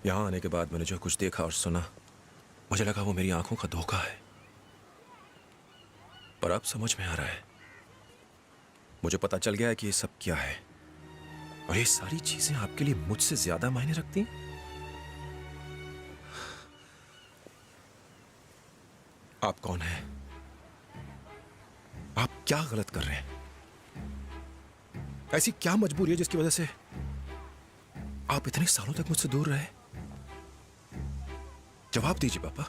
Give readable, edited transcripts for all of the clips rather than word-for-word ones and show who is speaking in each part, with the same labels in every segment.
Speaker 1: यहाँ आने के बाद मैंने जो कुछ देखा और सुना, मुझे लगा वो मेरी आंखों का धोखा है। पर अब समझ में आ रहा है, मुझे पता चल गया है कि ये सब क्या है। और ये सारी चीजें आपके लिए मुझसे ज्यादा मायने रखती हैं। आप कौन हैं? आप क्या गलत कर रहे हैं? ऐसी क्या मजबूरी है जिसकी वजह से आप इतने सालों तक मुझसे दूर रहे? जवाब दीजिए पापा।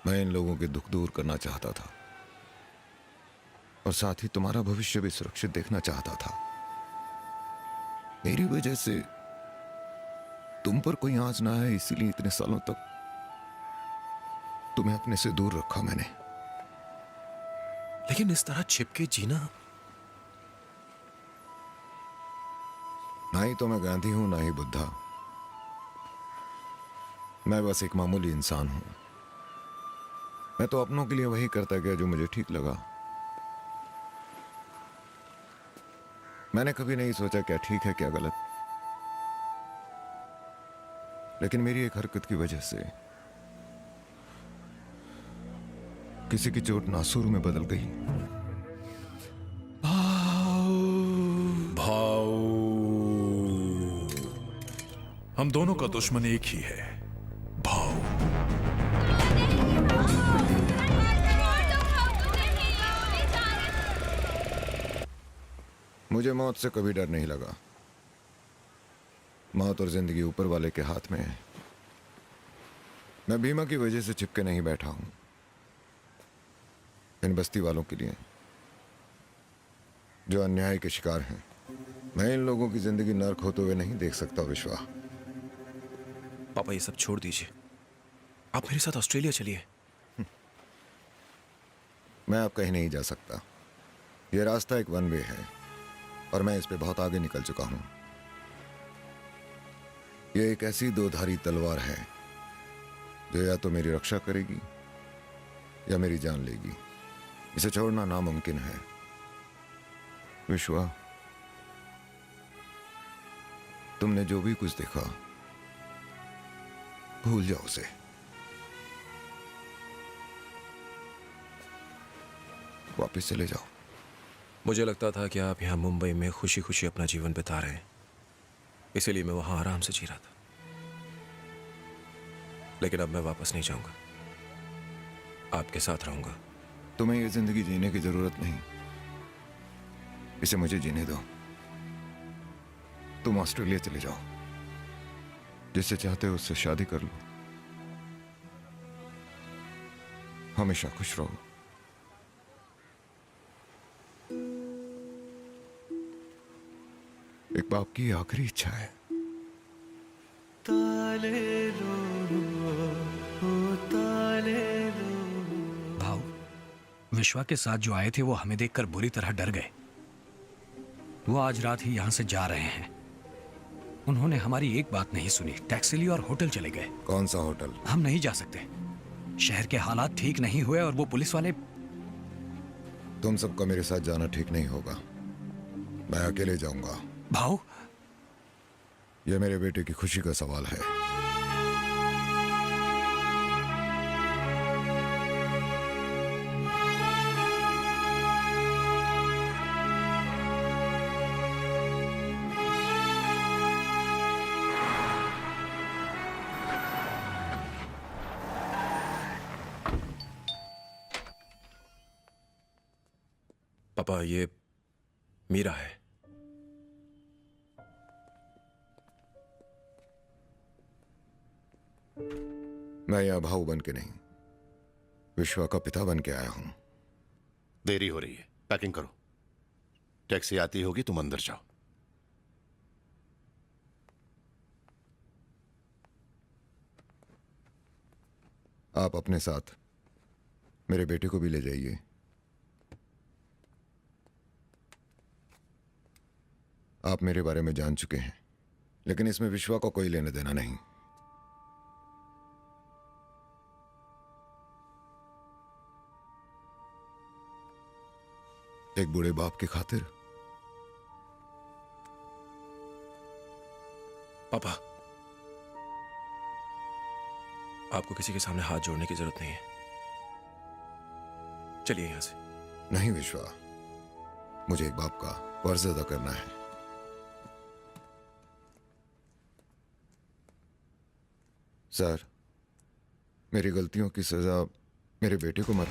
Speaker 2: मैं इन लोगों के दुख दूर करना चाहता था और साथ ही तुम्हारा भविष्य भी सुरक्षित देखना चाहता था। मेरी वजह से तुम पर कोई आंच ना आए, इसीलिए इतने सालों तक तुम्हें अपने से दूर रखा मैंने।
Speaker 1: लेकिन इस तरह छिपके जीना।
Speaker 2: ना ही तो मैं गांधी हूं, ना ही बुद्धा। मैं बस एक मामूली इंसान हूं। मैं तो अपनों के लिए वही करता गया जो मुझे ठीक लगा। मैंने कभी नहीं सोचा क्या ठीक है क्या गलत। लेकिन मेरी एक हरकत की वजह से किसी की चोट नासूर में बदल गई।
Speaker 3: भाऊ, हम दोनों का दुश्मन एक ही है, भाऊ।
Speaker 2: मुझे मौत से कभी डर नहीं लगा। मौत और जिंदगी ऊपर वाले के हाथ में है। मैं भीमा की वजह से चिपके नहीं बैठा हूं। इन बस्ती वालों के लिए जो अन्याय के शिकार हैं, मैं इन लोगों की जिंदगी नर्क होते हुए नहीं देख सकता। विश्वा,
Speaker 1: पापा ये सब छोड़ दीजिए, आप मेरे साथ ऑस्ट्रेलिया चलिए।
Speaker 2: मैं अब कहीं नहीं जा सकता। यह रास्ता एक वन वे है और मैं इस पे बहुत आगे निकल चुका हूं। यह एक ऐसी दोधारी तलवार है जो या तो मेरी रक्षा करेगी या मेरी जान लेगी। इसे छोड़ना नामुमकिन है। विश्वा, तुमने जो भी कुछ देखा भूल जाओ उसे। वापस चले जाओ।
Speaker 1: मुझे लगता था कि आप यहाँ मुंबई में खुशी खुशी अपना जीवन बिता रहे हैं, इसीलिए मैं वहां आराम से जी रहा था। लेकिन अब मैं वापस नहीं जाऊंगा, आपके साथ रहूंगा।
Speaker 2: तुम्हें यह जिंदगी जीने की जरूरत नहीं, इसे मुझे जीने दो। तुम ऑस्ट्रेलिया चले जाओ, जिससे चाहते हो उससे शादी कर लो, हमेशा खुश रहो। एक बाप की आखिरी इच्छा है।
Speaker 4: भाऊ, विश्वा के साथ जो आए थे वो हमें देखकर बुरी तरह डर गए। वो आज रात ही यहां से जा रहे हैं। उन्होंने हमारी एक बात नहीं सुनी, टैक्सी ली और होटल चले गए।
Speaker 2: कौन सा होटल?
Speaker 4: हम नहीं जा सकते। शहर के हालात ठीक नहीं हुए और वो पुलिस वाले।
Speaker 2: तुम सबका मेरे साथ जाना ठीक नहीं होगा। मैं अकेले जाऊंगा।
Speaker 4: भाऊ,
Speaker 2: यह मेरे बेटे की खुशी का सवाल है।
Speaker 1: पापा, ये मीरा है।
Speaker 2: मैं यहां भाऊ बन के नहीं, विश्वा का पिता बन के आया हूं।
Speaker 5: देरी हो रही है, पैकिंग करो। टैक्सी आती होगी, तुम अंदर जाओ।
Speaker 2: आप अपने साथ मेरे बेटे को भी ले जाइए। आप मेरे बारे में जान चुके हैं, लेकिन इसमें विश्वा को कोई लेना देना नहीं। एक बूढ़े बाप की खातिर।
Speaker 1: पापा, आपको किसी के सामने हाथ जोड़ने की जरूरत नहीं है। चलिए यहां से।
Speaker 2: नहीं विश्वा, मुझे एक बाप का फर्ज अदा करना है। सर, मेरी गलतियों की सजा मेरे बेटे को मत।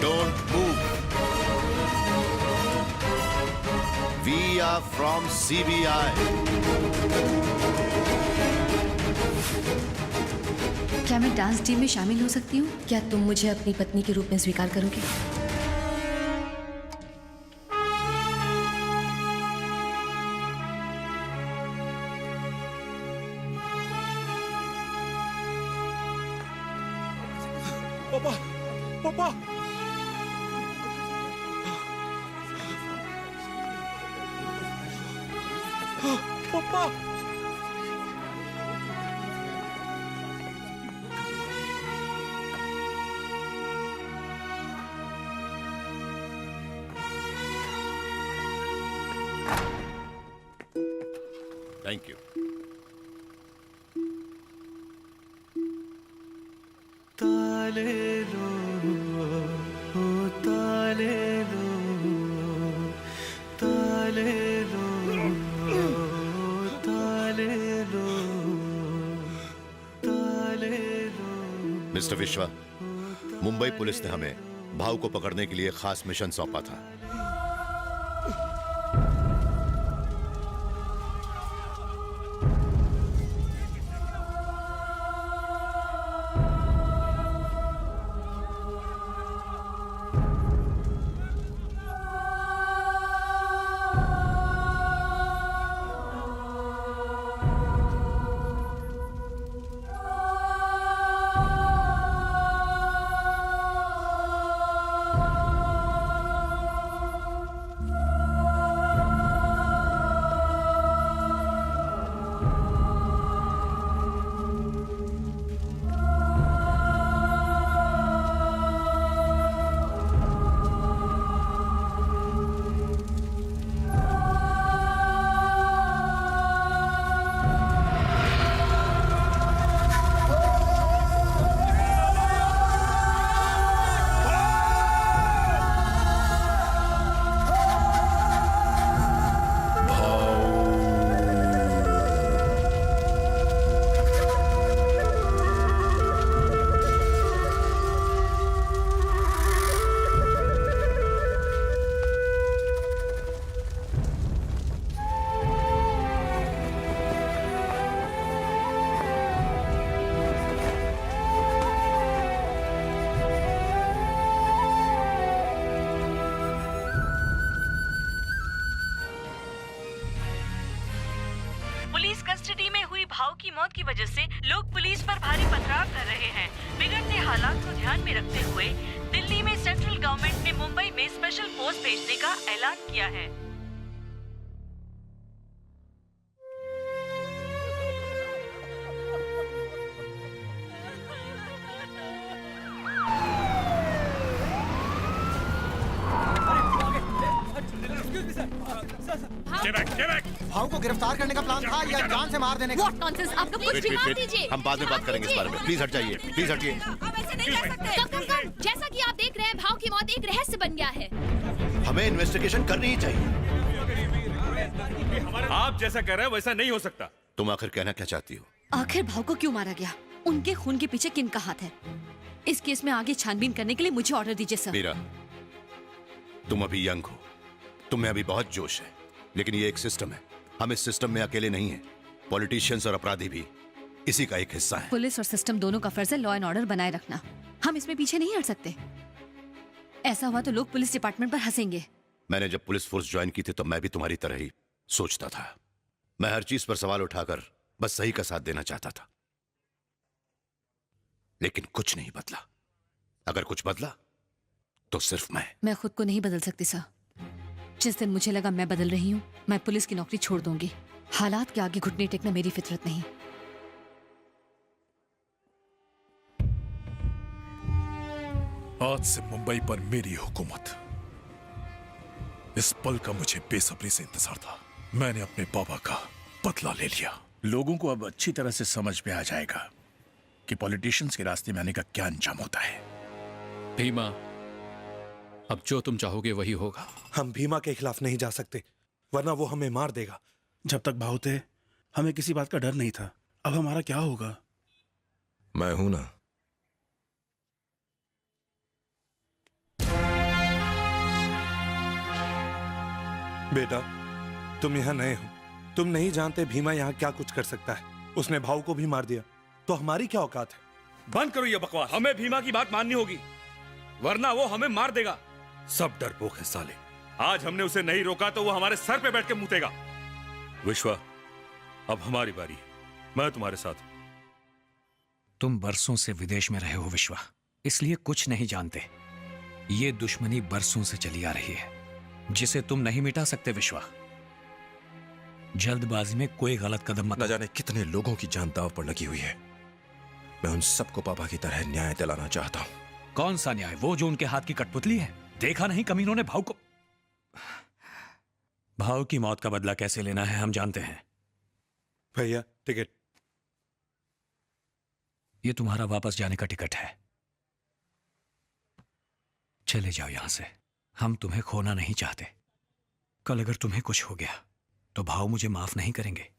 Speaker 5: Don't move. We are from CBI.
Speaker 6: क्या मैं डांस टीम में शामिल हो सकती हूँ? क्या तुम मुझे अपनी पत्नी के रूप में स्वीकार करोगे?
Speaker 1: पापा, पापा, पापा।
Speaker 5: Thank you. मिस्टर विश्वा, मुंबई पुलिस ने हमें भाव को पकड़ने के लिए खास मिशन सौंपा था।
Speaker 7: कस्टडी में हुई भाव की मौत की वजह से लोग पुलिस पर भारी पथराव कर रहे हैं। बिगड़ते हालात को ध्यान में रखते हुए दिल्ली में सेंट्रल गवर्नमेंट ने मुंबई में स्पेशल फोर्स भेजने का ऐलान किया है।
Speaker 8: भाव को गिरफ्तार करने का प्लान था या जान से मार देने का?
Speaker 6: What nonsense! आपका कुछ भी मार दीजिए।
Speaker 5: हम बाद में बात करेंगे इस बारे में। प्लीज हट जाइए, प्लीज हटिए।
Speaker 6: आप ऐसे नहीं कर सकते। कम। जैसा कि आप देख रहे हैं, भाव की मौत एक रहस्य बन गया है।
Speaker 5: हमें इन्वेस्टिगेशन करनी ही चाहिए।
Speaker 9: आप जैसा कह रहे हैं वैसा नहीं हो सकता।
Speaker 5: तुम आखिर कहना क्या चाहती हो?
Speaker 6: आखिर भाव को क्यों मारा गया? उनके खून के पीछे किन का हाथ है? इस केस में आगे छानबीन करने के लिए मुझे ऑर्डर दीजिए सर।
Speaker 5: मीरा, तुम अभी यंग हो, तुम्हें अभी बहुत जोश है, लेकिन ये एक सिस्टम है। हम इस सिस्टम में अकेले नहीं हैं। पॉलिटिशियंस और अपराधी भी इसी का एक हिस्सा है।
Speaker 6: पुलिस और सिस्टम दोनों का फर्ज है लॉ एंड ऑर्डर बनाए रखना। हम इसमें पीछे नहीं हट सकते। ऐसा हुआ तो लोग पुलिस डिपार्टमेंट पर हंसेंगे।
Speaker 5: मैंने जब पुलिस फोर्स ज्वाइन की थी तो मैं भी तुम्हारी तरह ही सोचता था। मैं हर चीज पर सवाल उठाकर बस सही का साथ देना चाहता था, लेकिन कुछ नहीं बदला। अगर कुछ बदला तो सिर्फ मैं
Speaker 6: खुद को नहीं बदल सकती सर। जिस दिन मुझे लगा मैं बदल रही हूँ, मैं पुलिस की नौकरी छोड़ दूंगी। हालात के आगे घुटने टेकना मेरी फितरत नहीं।
Speaker 3: आज से मुंबई पर मेरी हुकूमत। इस पल का मुझे बेसब्री से इंतजार था। मैंने अपने पापा का बदला ले लिया।
Speaker 10: लोगों को अब अच्छी तरह से समझ में आ जाएगा कि पॉलिटिशियंस के रास्ते में आने का क्या अंजाम होता है।
Speaker 4: भीमा, अब जो तुम चाहोगे वही होगा।
Speaker 11: हम भीमा के खिलाफ नहीं जा सकते, वरना वो हमें मार देगा।
Speaker 10: जब तक भाव थे हमें किसी बात का डर नहीं था। अब हमारा क्या होगा?
Speaker 1: मैं हूं ना।
Speaker 11: बेटा, तुम यहाँ नए हो, तुम नहीं जानते भीमा यहाँ क्या कुछ कर सकता है। उसने भाव को भी मार दिया, तो हमारी क्या औकात है?
Speaker 9: बंद करो ये बकवास। हमें भीमा की बात माननी होगी, वरना वो हमें मार देगा। सब डरपोक है साले। आज हमने उसे नहीं रोका तो वो हमारे सर पे बैठ के मुतेगा। विश्वा, अब हमारी बारी है। मैं तुम्हारे साथ हूं।
Speaker 4: तुम बरसों से विदेश में रहे हो विश्वा, इसलिए कुछ नहीं जानते। ये दुश्मनी बरसों से चली आ रही है, जिसे तुम नहीं मिटा सकते विश्वा। जल्दबाजी में कोई गलत कदम मत।
Speaker 1: न जाने कितने लोगों की जान दांव पर लगी हुई है। मैं उन सबको पापा की तरह न्याय दिलाना चाहता हूं।
Speaker 4: कौन सा न्याय? वो जो उनके हाथ की कठपुतली है। देखा नहीं कमीनों ने भाव की मौत का बदला कैसे लेना है हम जानते हैं।
Speaker 11: भैया, टिकट।
Speaker 4: ये तुम्हारा वापस जाने का टिकट है। चले जाओ यहां से। हम तुम्हें खोना नहीं चाहते। कल अगर तुम्हें कुछ हो गया तो भाव मुझे माफ नहीं करेंगे।